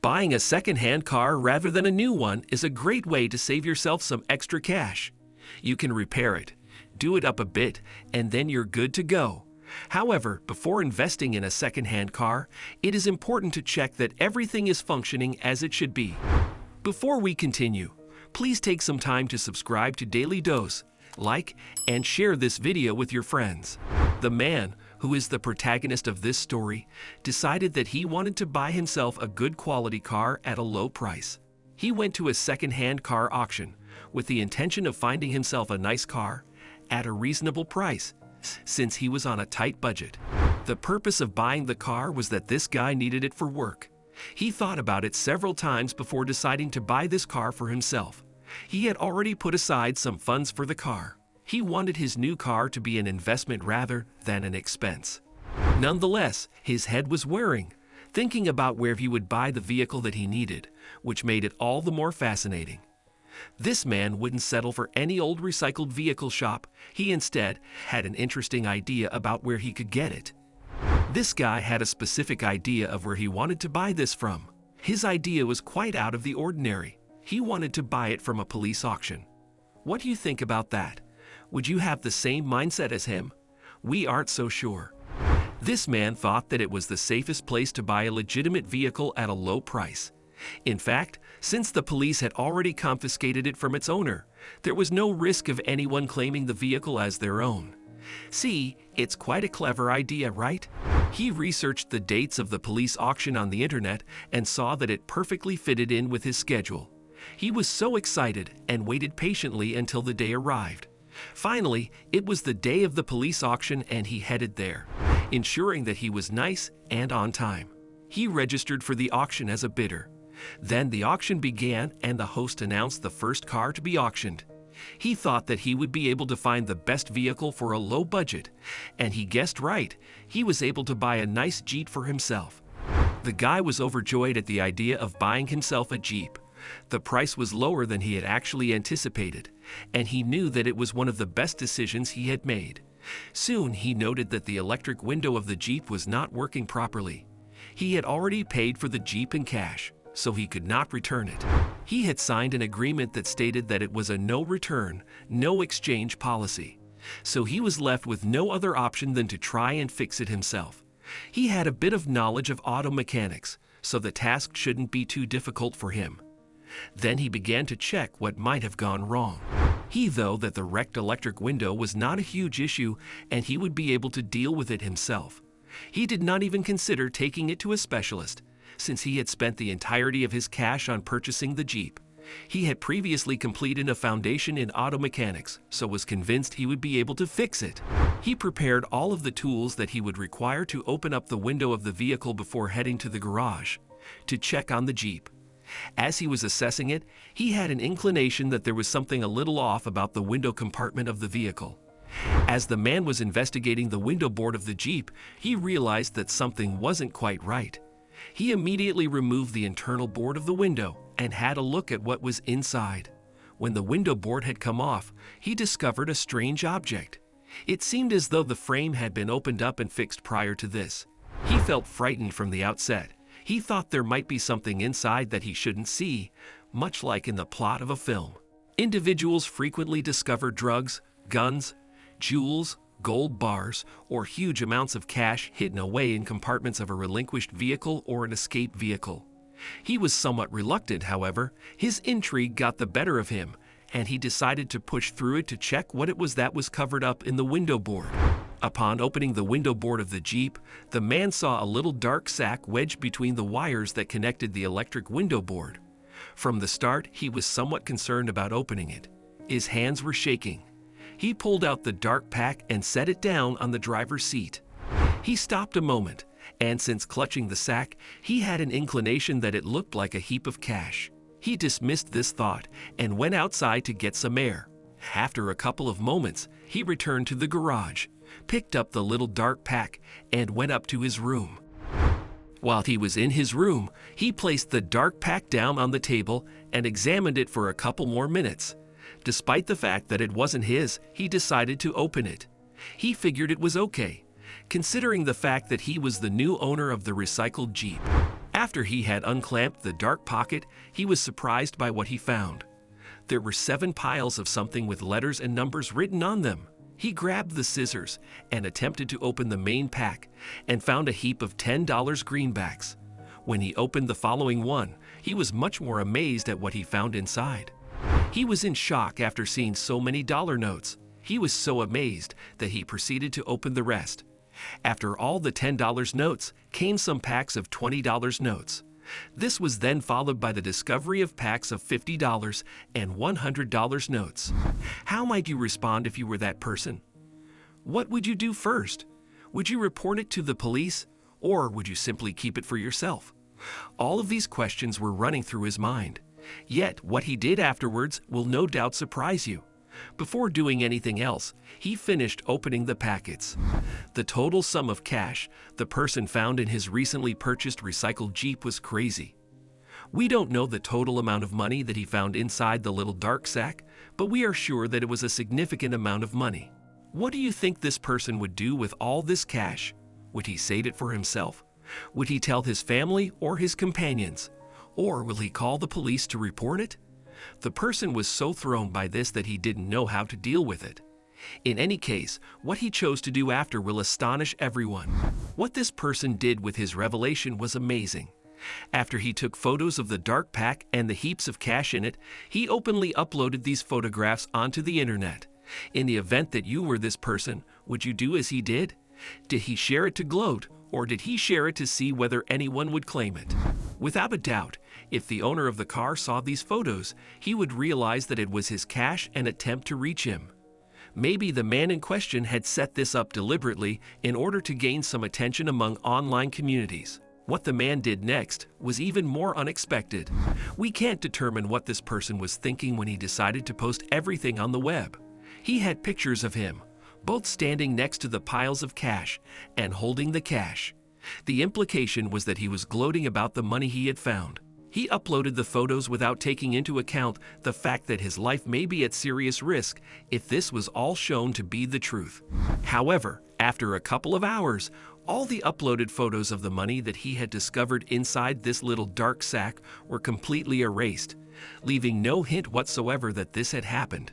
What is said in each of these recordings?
Buying a second-hand car rather than a new one is a great way to save yourself some extra cash. You can repair it, do it up a bit, and then you're good to go. However, before investing in a second-hand car, it is important to check that everything is functioning as it should be. Before we continue, please take some time to subscribe to Dailydose, like, and share this video with your friends. The man, who is the protagonist of this story, decided that he wanted to buy himself a good quality car at a low price. He went to a second-hand car auction with the intention of finding himself a nice car at a reasonable price, since he was on a tight budget. The purpose of buying the car was that this guy needed it for work. He thought about it several times before deciding to buy this car for himself. He had already put aside some funds for the car. He wanted his new car to be an investment rather than an expense. Nonetheless, his head was whirring, thinking about where he would buy the vehicle that he needed, which made it all the more fascinating. This man wouldn't settle for any old recycled vehicle shop. He instead had an interesting idea about where he could get it. This guy had a specific idea of where he wanted to buy this from. His idea was quite out of the ordinary. He wanted to buy it from a police auction. What do you think about that? Would you have the same mindset as him? We aren't so sure. This man thought that it was the safest place to buy a legitimate vehicle at a low price. In fact, since the police had already confiscated it from its owner, there was no risk of anyone claiming the vehicle as their own. See, it's quite a clever idea, right? He researched the dates of the police auction on the internet and saw that it perfectly fitted in with his schedule. He was so excited and waited patiently until the day arrived. Finally, it was the day of the police auction and he headed there, ensuring that he was nice and on time. He registered for the auction as a bidder. Then the auction began and the host announced the first car to be auctioned. He thought that he would be able to find the best vehicle for a low budget, and he guessed right. He was able to buy a nice Jeep for himself. The guy was overjoyed at the idea of buying himself a Jeep. The price was lower than he had actually anticipated, and he knew that it was one of the best decisions he had made. Soon he noted that the electric window of the Jeep was not working properly. He had already paid for the Jeep in cash, so he could not return it. He had signed an agreement that stated that it was a no return, no exchange policy. So he was left with no other option than to try and fix it himself. He had a bit of knowledge of auto mechanics, so the task shouldn't be too difficult for him. Then he began to check what might have gone wrong. He thought that the wrecked electric window was not a huge issue and he would be able to deal with it himself. He did not even consider taking it to a specialist, since he had spent the entirety of his cash on purchasing the Jeep. He had previously completed a foundation in auto mechanics, so was convinced he would be able to fix it. He prepared all of the tools that he would require to open up the window of the vehicle before heading to the garage to check on the Jeep. As he was assessing it, he had an inclination that there was something a little off about the window compartment of the vehicle. As the man was investigating the window board of the Jeep, he realized that something wasn't quite right. He immediately removed the internal board of the window and had a look at what was inside. When the window board had come off, he discovered a strange object. It seemed as though the frame had been opened up and fixed prior to this. He felt frightened from the outset. He thought there might be something inside that he shouldn't see, much like in the plot of a film. Individuals frequently discover drugs, guns, jewels, gold bars, or huge amounts of cash hidden away in compartments of a relinquished vehicle or an escape vehicle. He was somewhat reluctant, however. His intrigue got the better of him, and he decided to push through it to check what it was that was covered up in the window board. Upon opening the window board of the Jeep, the man saw a little dark sack wedged between the wires that connected the electric window board. From the start, he was somewhat concerned about opening it. His hands were shaking. He pulled out the dark pack and set it down on the driver's seat. He stopped a moment, and since clutching the sack, he had an inclination that it looked like a heap of cash. He dismissed this thought and went outside to get some air. After a couple of moments, he returned to the garage, picked up the little dark pack, and went up to his room. While he was in his room, he placed the dark pack down on the table and examined it for a couple more minutes. Despite the fact that it wasn't his, he decided to open it. He figured it was okay, considering the fact that he was the new owner of the recycled Jeep. After he had unclamped the dark pocket, he was surprised by what he found. There were 7 piles of something with letters and numbers written on them. He grabbed the scissors and attempted to open the main pack and found a heap of $10 greenbacks. When he opened the following one, he was much more amazed at what he found inside. He was in shock after seeing so many dollar notes. He was so amazed that he proceeded to open the rest. After all the $10 notes came some packs of $20 notes. This was then followed by the discovery of packs of $50 and $100 notes. How might you respond if you were that person? What would you do first? Would you report it to the police, or would you simply keep it for yourself? All of these questions were running through his mind. Yet what he did afterwards will no doubt surprise you. Before doing anything else, he finished opening the packets. The total sum of cash the person found in his recently purchased recycled Jeep was crazy. We don't know the total amount of money that he found inside the little dark sack, but we are sure that it was a significant amount of money. What do you think this person would do with all this cash? Would he save it for himself? Would he tell his family or his companions? Or will he call the police to report it? The person was so thrown by this that he didn't know how to deal with it. In any case, what he chose to do after will astonish everyone. What this person did with his revelation was amazing. After he took photos of the dark pack and the heaps of cash in it, he openly uploaded these photographs onto the internet. In the event that you were this person, would you do as he did? Did he share it to gloat, or did he share it to see whether anyone would claim it? Without a doubt, if the owner of the car saw these photos, he would realize that it was his cash and attempt to reach him. Maybe the man in question had set this up deliberately in order to gain some attention among online communities. What the man did next was even more unexpected. We can't determine what this person was thinking when he decided to post everything on the web. He had pictures of him, both standing next to the piles of cash and holding the cash. The implication was that he was gloating about the money he had found. He uploaded the photos without taking into account the fact that his life may be at serious risk if this was all shown to be the truth. However, after a couple of hours, all the uploaded photos of the money that he had discovered inside this little dark sack were completely erased, leaving no hint whatsoever that this had happened.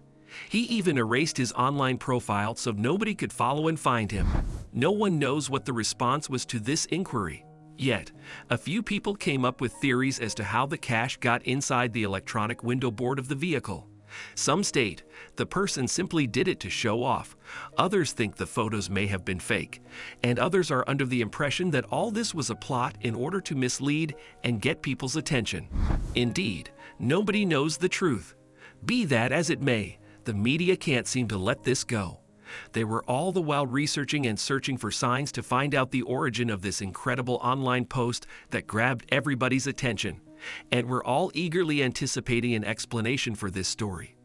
He even erased his online profile so nobody could follow and find him. No one knows what the response was to this inquiry. Yet, a few people came up with theories as to how the cash got inside the electronic window board of the vehicle. Some state the person simply did it to show off. Others think the photos may have been fake, and others are under the impression that all this was a plot in order to mislead and get people's attention. Indeed, nobody knows the truth. Be that as it may, the media can't seem to let this go. They were all the while researching and searching for signs to find out the origin of this incredible online post that grabbed everybody's attention, and were all eagerly anticipating an explanation for this story.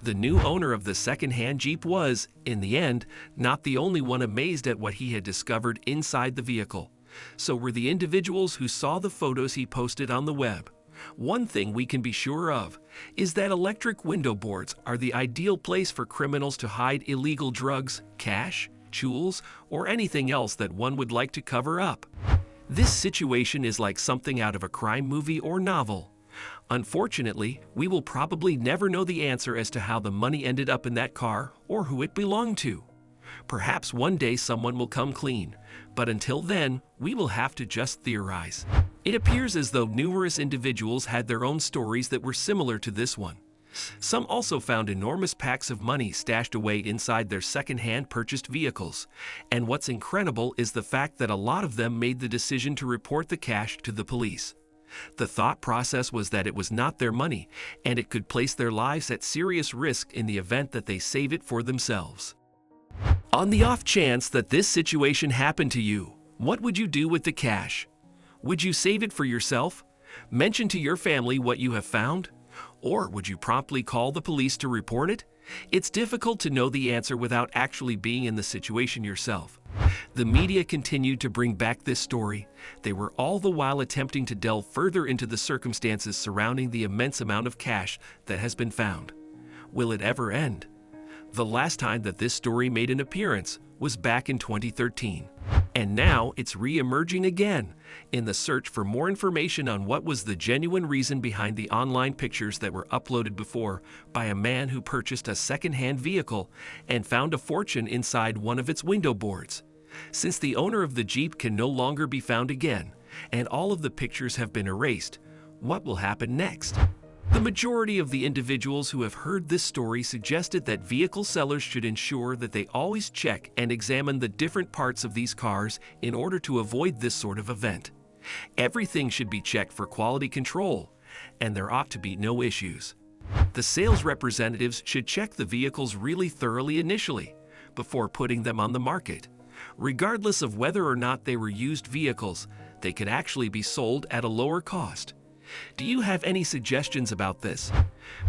The new owner of the second-hand Jeep was, in the end, not the only one amazed at what he had discovered inside the vehicle. So were the individuals who saw the photos he posted on the web. One thing we can be sure of is that electric window boards are the ideal place for criminals to hide illegal drugs, cash, jewels, or anything else that one would like to cover up. This situation is like something out of a crime movie or novel. Unfortunately, we will probably never know the answer as to how the money ended up in that car or who it belonged to. Perhaps one day someone will come clean, but until then, we will have to just theorize. It appears as though numerous individuals had their own stories that were similar to this one. Some also found enormous packs of money stashed away inside their second-hand purchased vehicles. And what's incredible is the fact that a lot of them made the decision to report the cash to the police. The thought process was that it was not their money, and it could place their lives at serious risk in the event that they save it for themselves. On the off chance that this situation happened to you, what would you do with the cash? Would you save it for yourself? Mention to your family what you have found? Or would you promptly call the police to report it? It's difficult to know the answer without actually being in the situation yourself. The media continued to bring back this story. They were all the while attempting to delve further into the circumstances surrounding the immense amount of cash that has been found. Will it ever end? The last time that this story made an appearance was back in 2013. And now it's re-emerging again in the search for more information on what was the genuine reason behind the online pictures that were uploaded before by a man who purchased a second-hand vehicle and found a fortune inside one of its window boards. Since the owner of the Jeep can no longer be found again, and all of the pictures have been erased, what will happen next? The majority of the individuals who have heard this story suggested that vehicle sellers should ensure that they always check and examine the different parts of these cars in order to avoid this sort of event. Everything should be checked for quality control, and there ought to be no issues. The sales representatives should check the vehicles really thoroughly initially, before putting them on the market. Regardless of whether or not they were used vehicles, they could actually be sold at a lower cost. Do you have any suggestions about this?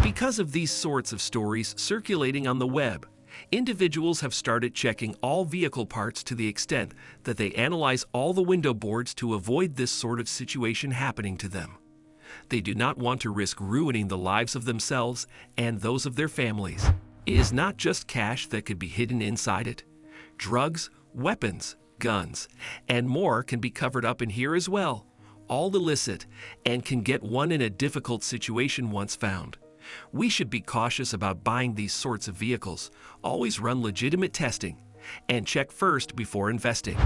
Because of these sorts of stories circulating on the web, individuals have started checking all vehicle parts to the extent that they analyze all the window boards to avoid this sort of situation happening to them. They do not want to risk ruining the lives of themselves and those of their families. It is not just cash that could be hidden inside it. Drugs, weapons, guns, and more can be covered up in here as well, all illicit, and can get one in a difficult situation once found. We should be cautious about buying these sorts of vehicles, always run legitimate testing, and check first before investing.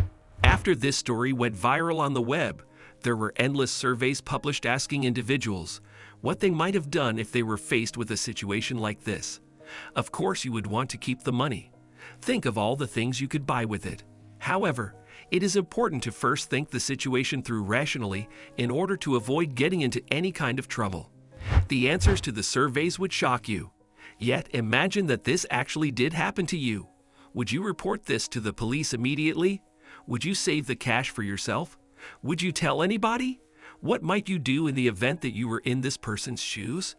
After this story went viral on the web, there were endless surveys published asking individuals what they might have done if they were faced with a situation like this. Of course, you would want to keep the money. Think of all the things you could buy with it. However, it is important to first think the situation through rationally in order to avoid getting into any kind of trouble. The answers to the surveys would shock you. Yet imagine that this actually did happen to you. Would you report this to the police immediately? Would you save the cash for yourself? Would you tell anybody? What might you do in the event that you were in this person's shoes?